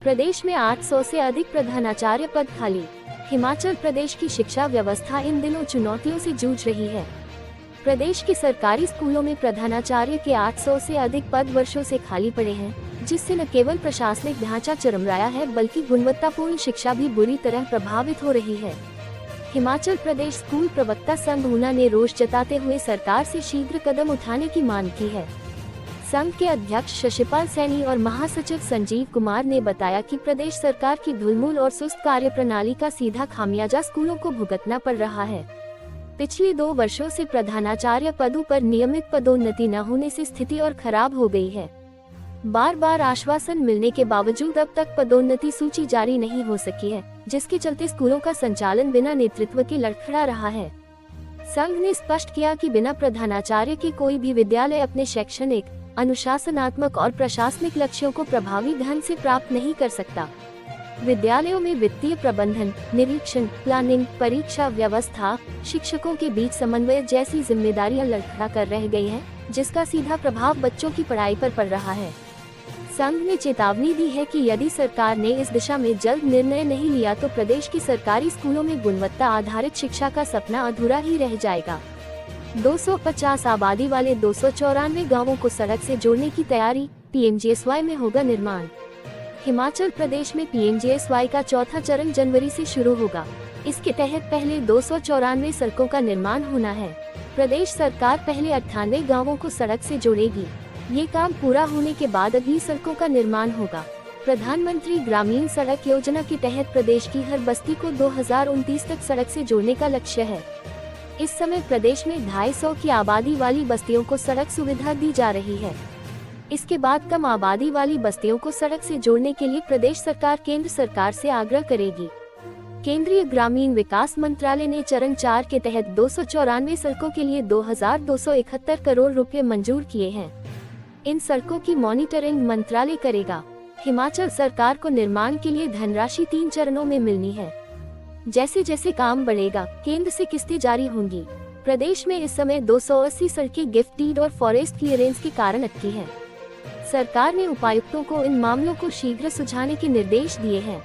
प्रदेश में 800 से अधिक प्रधानाचार्य पद खाली। हिमाचल प्रदेश की शिक्षा व्यवस्था इन दिनों चुनौतियों से जूझ रही है। प्रदेश के सरकारी स्कूलों में प्रधानाचार्य के 800 से अधिक पद वर्षों से खाली पड़े हैं, जिससे न केवल प्रशासनिक ढांचा चरमराया है बल्कि गुणवत्तापूर्ण शिक्षा भी बुरी तरह प्रभावित हो रही है। हिमाचल प्रदेश स्कूल प्रवक्ता संघ ऊना ने रोष जताते हुए सरकार से शीघ्र कदम उठाने की मांग की है। संघ के अध्यक्ष शशिपाल सैनी और महासचिव संजीव कुमार ने बताया कि प्रदेश सरकार की ढुलमुल और सुस्त कार्यप्रणाली का सीधा खामियाजा स्कूलों को भुगतना पड़ रहा है। पिछले 2 वर्षों से प्रधानाचार्य पदों पर नियमित पदोन्नति न होने से स्थिति और खराब हो गई है। बार बार आश्वासन मिलने के बावजूद अब तक पदोन्नति सूची जारी नहीं हो सकी है, जिसके चलते स्कूलों का संचालन बिना नेतृत्व के लड़खड़ा रहा है। संघ ने स्पष्ट किया कि बिना प्रधानाचार्य के कोई भी विद्यालय अपने शैक्षणिक, अनुशासनात्मक और प्रशासनिक लक्ष्यों को प्रभावी ढंग से प्राप्त नहीं कर सकता। विद्यालयों में वित्तीय प्रबंधन, निरीक्षण, प्लानिंग, परीक्षा व्यवस्था, शिक्षकों के बीच समन्वय जैसी जिम्मेदारियां लड़खड़ा कर रह गई हैं, जिसका सीधा प्रभाव बच्चों की पढ़ाई पर पड़ रहा है। संघ ने चेतावनी दी है कि यदि सरकार ने इस दिशा में जल्द निर्णय नहीं लिया तो प्रदेश के सरकारी स्कूलों में गुणवत्ता आधारित शिक्षा का सपना अधूरा ही रह जाएगा। 250 आबादी वाले 294 गांवों को सड़क से जोड़ने की तैयारी, पीएमजीएसवाई में होगा निर्माण। हिमाचल प्रदेश में पीएमजीएसवाई का चौथा चरण जनवरी से शुरू होगा। इसके तहत पहले 294 सड़कों का निर्माण होना है। प्रदेश सरकार पहले 98 गांवों को सड़क से जोड़ेगी। ये काम पूरा होने के बाद अगली सड़कों का निर्माण होगा। प्रधानमंत्री ग्रामीण सड़क योजना के तहत प्रदेश की हर बस्ती को 2029 तक सड़क से जोड़ने का लक्ष्य है। इस समय प्रदेश में 250 की आबादी वाली बस्तियों को सड़क सुविधा दी जा रही है। इसके बाद कम आबादी वाली बस्तियों को सड़क से जोड़ने के लिए प्रदेश सरकार केंद्र सरकार से आग्रह करेगी। केंद्रीय ग्रामीण विकास मंत्रालय ने चरण 4 के तहत 294 सड़कों के लिए 2271 करोड़ रुपए मंजूर किए हैं। इन सड़कों की मॉनिटरिंग मंत्रालय करेगा। हिमाचल सरकार को निर्माण के लिए धनराशि 3 चरणों में मिलनी है। जैसे जैसे काम बढ़ेगा, केंद्र से किस्तें जारी होंगी। प्रदेश में इस समय 280 सड़कें गिफ्ट डीड और फॉरेस्ट क्लियरेंस के कारण अटकी हैं। सरकार ने उपायुक्तों को इन मामलों को शीघ्र सुलझाने के निर्देश दिए हैं।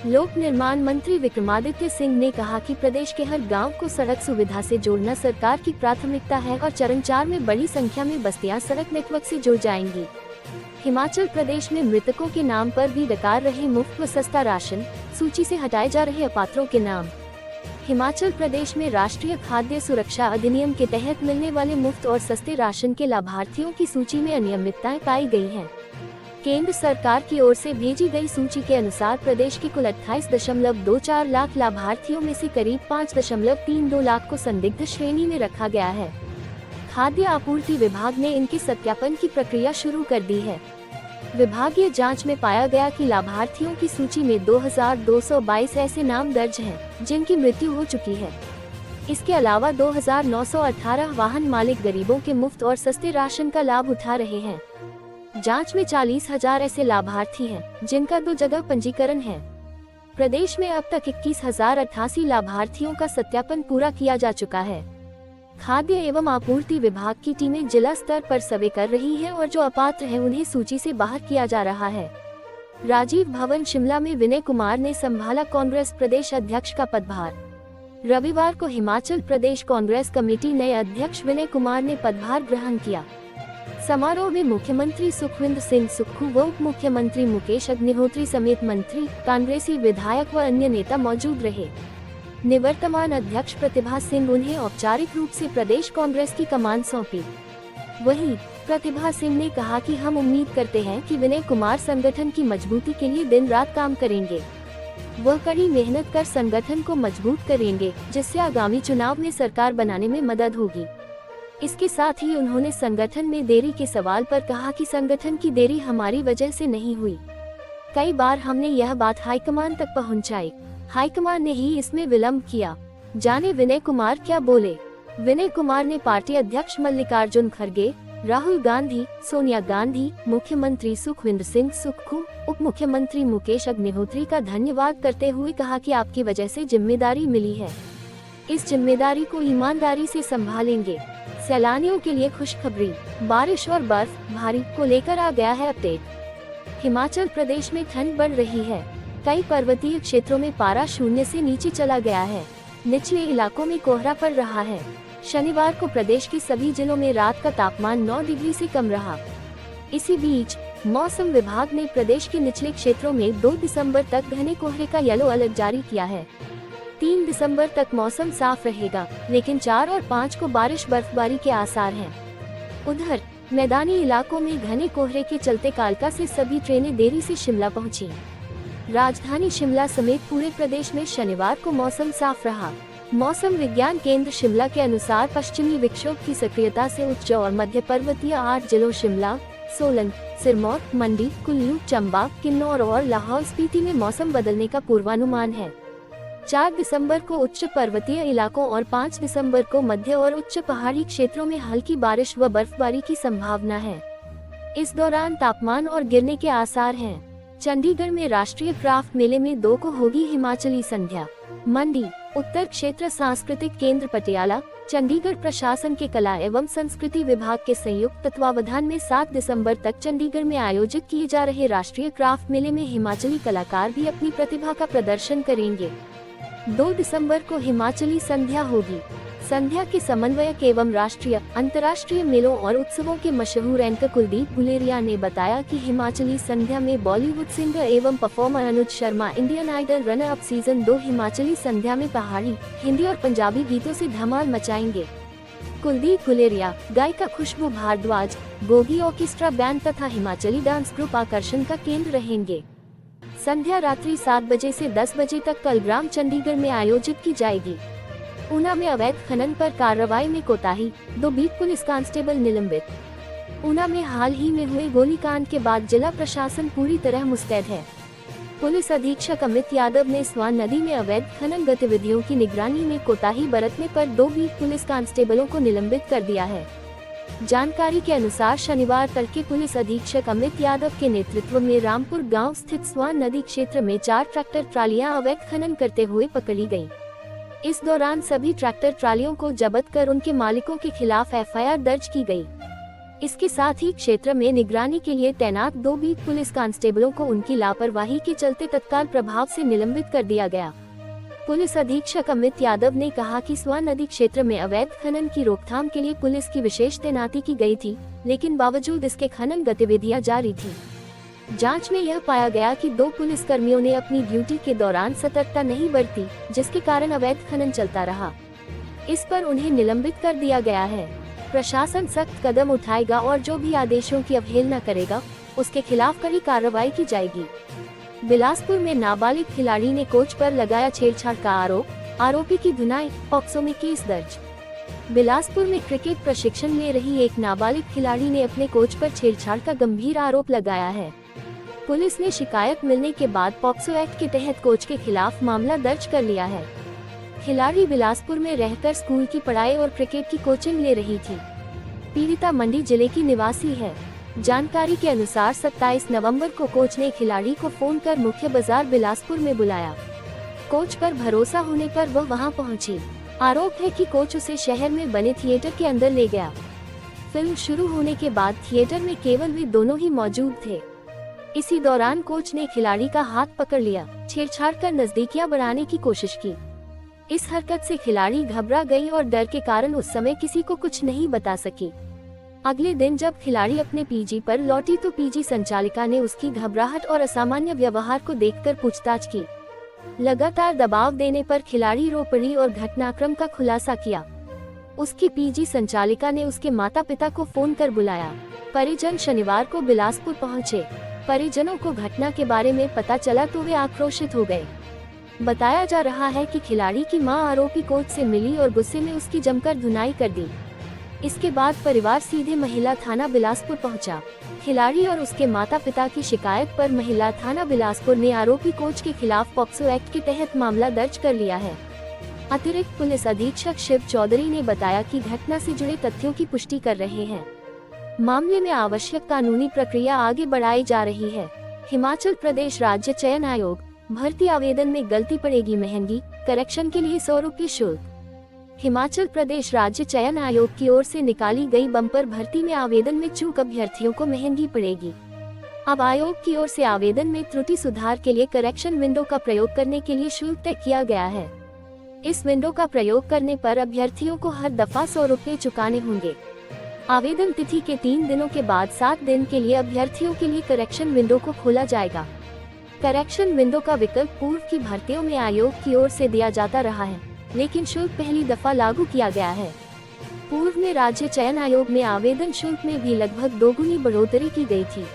लोक निर्माण मंत्री विक्रमादित्य सिंह ने कहा कि प्रदेश के हर गांव को सड़क सुविधा से जोड़ना सरकार की प्राथमिकता है और चरण 4 में बड़ी संख्या में बस्तियां सड़क नेटवर्क से जुड़ जाएंगी। हिमाचल प्रदेश में मृतकों के नाम पर भी डकार रहे मुफ्त व सस्ता राशन, सूची से हटाए जा रहे अपात्रों के नाम। हिमाचल प्रदेश में राष्ट्रीय खाद्य सुरक्षा अधिनियम के तहत मिलने वाले मुफ्त और सस्ते राशन के लाभार्थियों की सूची में अनियमितताएं पाई गई हैं। केंद्र सरकार की ओर से भेजी गई सूची के अनुसार प्रदेश के कुल 28.24 लाख लाभार्थियों में से करीब 5.32 लाख को संदिग्ध श्रेणी में रखा गया है। खाद्य आपूर्ति विभाग ने इनके सत्यापन की प्रक्रिया शुरू कर दी है। विभागीय जांच में पाया गया कि लाभार्थियों की सूची में 2222 ऐसे नाम दर्ज हैं, जिनकी मृत्यु हो चुकी है। इसके अलावा 2918 वाहन मालिक गरीबों के मुफ्त और सस्ते राशन का लाभ उठा रहे हैं। जांच में 40,000 ऐसे लाभार्थी हैं, जिनका 2 जगह पंजीकरण है। प्रदेश में अब तक 21,088 लाभार्थियों का सत्यापन पूरा किया जा चुका है। खाद्य एवं आपूर्ति विभाग की टीमें जिला स्तर पर सर्वे कर रही हैं और जो अपात्र हैं उन्हें सूची से बाहर किया जा रहा है। राजीव भवन शिमला में विनय कुमार ने संभाला कांग्रेस प्रदेश अध्यक्ष का पदभार। रविवार को हिमाचल प्रदेश कांग्रेस कमेटी नए अध्यक्ष विनय कुमार ने पदभार ग्रहण किया। समारोह में मुख्यमंत्री सुखविंदर सिंह सुक्खू व उप मुख्यमंत्री मुकेश अग्निहोत्री समेत मंत्री, कांग्रेसी विधायक व अन्य नेता मौजूद रहे। निवर्तमान अध्यक्ष प्रतिभा सिंह उन्हें औपचारिक रूप से प्रदेश कांग्रेस की कमान सौंपी। वहीं प्रतिभा सिंह ने कहा कि हम उम्मीद करते हैं कि विनय कुमार संगठन की मजबूती के लिए दिन रात काम करेंगे। वह कड़ी मेहनत कर संगठन को मजबूत करेंगे, जिससे आगामी चुनाव में सरकार बनाने में मदद होगी। इसके साथ ही उन्होंने संगठन में देरी के सवाल पर कहा कि संगठन की देरी हमारी वजह से नहीं हुई। कई बार हमने यह बात हाईकमान तक पहुंचाई, हाईकमान ने ही इसमें विलंब किया। जाने विनय कुमार क्या बोले। विनय कुमार ने पार्टी अध्यक्ष मल्लिकार्जुन खड़गे, राहुल गांधी, सोनिया गांधी, मुख्यमंत्री सुखविंदर सिंह सुक्खू, उप मुख्यमंत्री मुकेश अग्निहोत्री का धन्यवाद करते हुए कहा कि आपकी वजह से जिम्मेदारी मिली है। इस जिम्मेदारी को ईमानदारी से संभालेंगे। सैलानियों के लिए खुशखबरी, बारिश और बर्फ भारी को लेकर आ गया है अपडेट। हिमाचल प्रदेश में ठंड बढ़ रही है। कई पर्वतीय क्षेत्रों में पारा शून्य से नीचे चला गया है। निचले इलाकों में कोहरा पड़ रहा है। शनिवार को प्रदेश के सभी जिलों में रात का तापमान 9 डिग्री से कम रहा। इसी बीच मौसम विभाग ने प्रदेश के निचले क्षेत्रों में 2 दिसंबर तक घने कोहरे का येलो अलर्ट जारी किया है। 3 दिसंबर तक मौसम साफ रहेगा, लेकिन 4 और 5 को बारिश बर्फबारी के आसार हैं। उधर मैदानी इलाकों में घने कोहरे के चलते कालका से सभी ट्रेनें देरी से शिमला पहुंची। राजधानी शिमला समेत पूरे प्रदेश में शनिवार को मौसम साफ रहा। मौसम विज्ञान केंद्र शिमला के अनुसार पश्चिमी विक्षोभ की सक्रियता से उच्च और मध्य पर्वतीय 8 जिलों शिमला, सोलन, सिरमौर, मंडी, कुल्लू, चंबा, किन्नौर और लाहौल स्पीति में मौसम बदलने का पूर्वानुमान है। 4 दिसंबर को उच्च पर्वतीय इलाकों और 5 दिसंबर को मध्य और उच्च पहाड़ी क्षेत्रों में हल्की बारिश व बर्फबारी की संभावना है। इस दौरान तापमान और गिरने के आसार हैं। चंडीगढ़ में राष्ट्रीय क्राफ्ट मेले में 2 को होगी हिमाचली संध्या। मंडी उत्तर क्षेत्र सांस्कृतिक केंद्र पटियाला, चंडीगढ़ प्रशासन के कला एवं संस्कृति विभाग के संयुक्त तत्वावधान में 7 दिसंबर तक चंडीगढ़ में आयोजित किए जा रहे राष्ट्रीय क्राफ्ट मेले में हिमाचली कलाकार भी अपनी प्रतिभा का प्रदर्शन करेंगे। 2 दिसंबर को हिमाचली संध्या होगी। संध्या के समन्वयक एवं राष्ट्रीय, अंतर्राष्ट्रीय मेलों और उत्सवों के मशहूर एंकर कुलदीप गुलेरिया ने बताया कि हिमाचली संध्या में बॉलीवुड सिंगर एवं performer Anuj Sharma Indian Idol runner up season 2 Himachali संध्या में पहाड़ी, हिंदी और पंजाबी गीतों से धमाल मचाएंगे। कुलदीप गुलेरिया, गायिका खुशबू भारद्वाज, गोगी ऑर्केस्ट्रा बैंड तथा हिमाचली डांस ग्रुप आकर्षण का केंद्र रहेंगे। संध्या रात्रि 7 बजे से 10 बजे तक कलग्राम चंडीगढ़ में आयोजित की जाएगी। ऊना में अवैध खनन पर कार्रवाई में कोताही, 2 बीट पुलिस कांस्टेबल निलंबित। ऊना में हाल ही में हुए गोलीकांड के बाद जिला प्रशासन पूरी तरह मुस्तैद है। पुलिस अधीक्षक अमित यादव ने स्वान नदी में अवैध खनन गतिविधियों की निगरानी में कोताही बरतने पर 2 बीट पुलिस कांस्टेबलों को निलंबित कर दिया है। जानकारी के अनुसार शनिवार तड़के पुलिस अधीक्षक अमित यादव के नेतृत्व में रामपुर गांव स्थित स्वान नदी क्षेत्र में 4 ट्रैक्टर ट्रालियां अवैध खनन करते हुए पकड़ी गयी। इस दौरान सभी ट्रैक्टर ट्रालियों को जब्त कर उनके मालिकों के खिलाफ एफआईआर दर्ज की गई। इसके साथ ही क्षेत्र में निगरानी के लिए तैनात 2 बीट पुलिस कांस्टेबलों को उनकी लापरवाही के चलते तत्काल प्रभाव से निलंबित कर दिया गया। पुलिस अधीक्षक अमित यादव ने कहा कि स्वान नदी क्षेत्र में अवैध खनन की रोकथाम के लिए पुलिस की विशेष तैनाती की गई थी, लेकिन बावजूद इसके खनन गतिविधियां जारी थी। जांच में यह पाया गया कि 2 पुलिस कर्मियों ने अपनी ड्यूटी के दौरान सतर्कता नहीं बरती, जिसके कारण अवैध खनन चलता रहा। इस पर उन्हें निलंबित कर दिया गया है। प्रशासन सख्त कदम उठाएगा और जो भी आदेशों की अवहेलना करेगा, उसके खिलाफ कड़ी कार्रवाई की जाएगी। बिलासपुर में नाबालिग खिलाड़ी ने कोच पर लगाया छेड़छाड़ का आरोप, आरोपी की धुनाई, पॉक्सो में केस दर्ज। बिलासपुर में क्रिकेट प्रशिक्षण ले रही एक नाबालिग खिलाड़ी ने अपने कोच पर छेड़छाड़ का गंभीर आरोप लगाया है। पुलिस ने शिकायत मिलने के बाद पॉक्सो एक्ट के तहत कोच के खिलाफ मामला दर्ज कर लिया है। खिलाड़ी बिलासपुर में रहकर स्कूल की पढ़ाई और क्रिकेट की कोचिंग ले रही थी। पीड़िता मंडी जिले की निवासी है। जानकारी के अनुसार 27 नवंबर को कोच ने खिलाड़ी को फोन कर मुख्य बाजार बिलासपुर में बुलाया। कोच पर भरोसा होने पर वह वहां पहुंची। आरोप है कि कोच उसे शहर में बने थिएटर के अंदर ले गया। फिल्म शुरू होने के बाद थिएटर में केवल वे दोनों ही मौजूद थे। इसी दौरान कोच ने खिलाड़ी का हाथ पकड़ लिया, छेड़छाड़ कर नजदीकियां बढ़ाने की कोशिश की। इस हरकत से खिलाड़ी घबरा गई और डर के कारण उस समय किसी को कुछ नहीं बता सकी। अगले दिन जब खिलाड़ी अपने पीजी पर लौटी तो पीजी संचालिका ने उसकी घबराहट और असामान्य व्यवहार को देखकर पूछताछ की। लगातार दबाव देने पर खिलाड़ी रो पड़ी और घटनाक्रम का खुलासा किया। उसकी पीजी संचालिका ने उसके माता पिता को फोन कर बुलाया। परिजन शनिवार को बिलासपुर पहुंचे। परिजनों को घटना के बारे में पता चला तो वे आक्रोशित हो गए। बताया जा रहा है कि खिलाड़ी की मां आरोपी कोच से मिली और गुस्से में उसकी जमकर धुनाई कर दी। इसके बाद परिवार सीधे महिला थाना बिलासपुर पहुंचा। खिलाड़ी और उसके माता पिता की शिकायत पर महिला थाना बिलासपुर ने आरोपी कोच के खिलाफ पॉक्सो एक्ट के तहत मामला दर्ज कर लिया है। अतिरिक्त पुलिस अधीक्षक शिव चौधरी ने बताया कि घटना से जुड़े तथ्यों की पुष्टि कर रहे हैं। मामले में आवश्यक कानूनी प्रक्रिया आगे बढ़ाई जा रही है। हिमाचल प्रदेश राज्य चयन आयोग, भर्ती आवेदन में गलती पड़ेगी महंगी, करेक्शन के लिए 100 रुपये शुल्क। हिमाचल प्रदेश राज्य चयन आयोग की ओर से निकाली गई बम्पर भर्ती में आवेदन में चूक अभ्यर्थियों को महंगी पड़ेगी। अब आयोग की ओर से आवेदन में त्रुटि सुधार के लिए करेक्शन विंडो का प्रयोग करने के लिए शुल्क तय किया गया है। इस विंडो का प्रयोग करने पर अभ्यर्थियों को हर दफा 100 रुपये चुकाने होंगे। आवेदन तिथि के 3 दिनों के बाद 7 दिन के लिए अभ्यर्थियों के लिए करेक्शन विंडो को खोला जाएगा। करेक्शन विंडो का विकल्प पूर्व की भर्तियों में आयोग की ओर से दिया जाता रहा है, लेकिन शुल्क पहली दफा लागू किया गया है। पूर्व में राज्य चयन आयोग में आवेदन शुल्क में भी लगभग दोगुनी बढ़ोतरी की गई थी।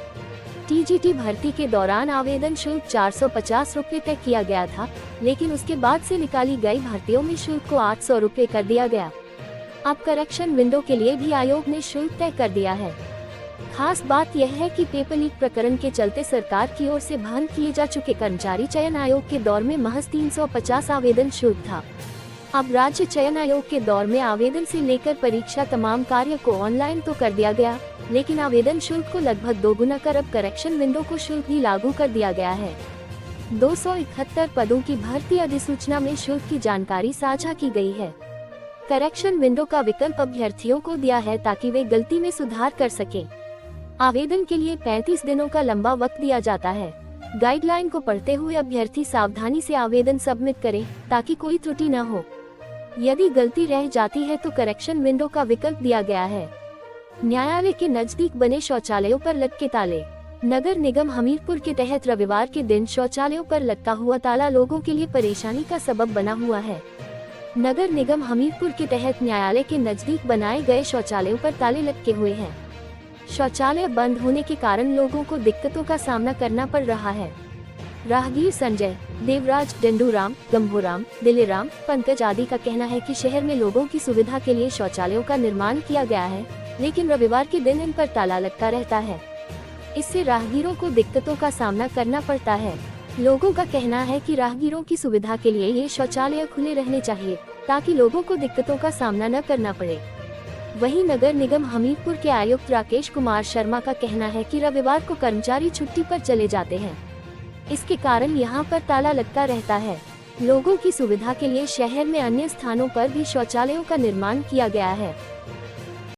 टीजीटी भर्ती के दौरान आवेदन शुल्क 450 रुपये तय किया गया था, लेकिन उसके बाद से निकाली गई भर्तियों में शुल्क को 800 रुपये कर दिया गया। अब करेक्शन विंडो के लिए भी आयोग ने शुल्क तय कर दिया है। खास बात यह है कि पेपर लीक प्रकरण के चलते सरकार की ओर से बहाल किए जा चुके कर्मचारी चयन आयोग के दौर में महज 350 आवेदन शुल्क था। अब राज्य चयन आयोग के दौर में आवेदन से लेकर परीक्षा तमाम कार्य को ऑनलाइन तो कर दिया गया, लेकिन आवेदन शुल्क को लगभग दोगुना कर अब करेक्शन विंडो को शुल्क भी लागू कर दिया गया है। 271 पदों की भर्ती अधिसूचना में शुल्क की जानकारी साझा की गई है। करेक्शन विंडो का विकल्प अभ्यर्थियों को दिया है ताकि वे गलती में सुधार कर सकें। आवेदन के लिए 35 दिनों का लंबा वक्त दिया जाता है। गाइडलाइन को पढ़ते हुए अभ्यर्थी सावधानी से आवेदन सबमिट करें ताकि कोई त्रुटि न हो। यदि गलती रह जाती है तो करेक्शन विंडो का विकल्प दिया गया है। न्यायालय के नजदीक बने शौचालयों पर लटके ताले। नगर निगम हमीरपुर के तहत रविवार के दिन शौचालयों पर लटका हुआ ताला लोगों के लिए परेशानी का सबब बना हुआ है। नगर निगम हमीरपुर के तहत न्यायालय के नजदीक बनाए गए शौचालयों पर ताले लटके हुए हैं। शौचालय बंद होने के कारण लोगों को दिक्कतों का सामना करना पड़ रहा है। राहगीर संजय, देवराज, डंडूराम, गंभोराम, दिलेराम, पंकज आदि का कहना है कि शहर में लोगों की सुविधा के लिए शौचालयों का निर्माण किया गया है, लेकिन रविवार के दिन इन पर ताला लटका रहता है। इससे राहगीरों को दिक्कतों का सामना करना पड़ता है। लोगों का कहना है कि राहगीरों की सुविधा के लिए ये शौचालय खुले रहने चाहिए ताकि लोगों को दिक्कतों का सामना न करना पड़े। वहीं नगर निगम हमीरपुर के आयुक्त राकेश कुमार शर्मा का कहना है कि रविवार को कर्मचारी छुट्टी पर चले जाते हैं, इसके कारण यहां पर ताला लटका रहता है। लोगों की सुविधा के लिए शहर में अन्य स्थानों पर भी शौचालयों का निर्माण किया गया है।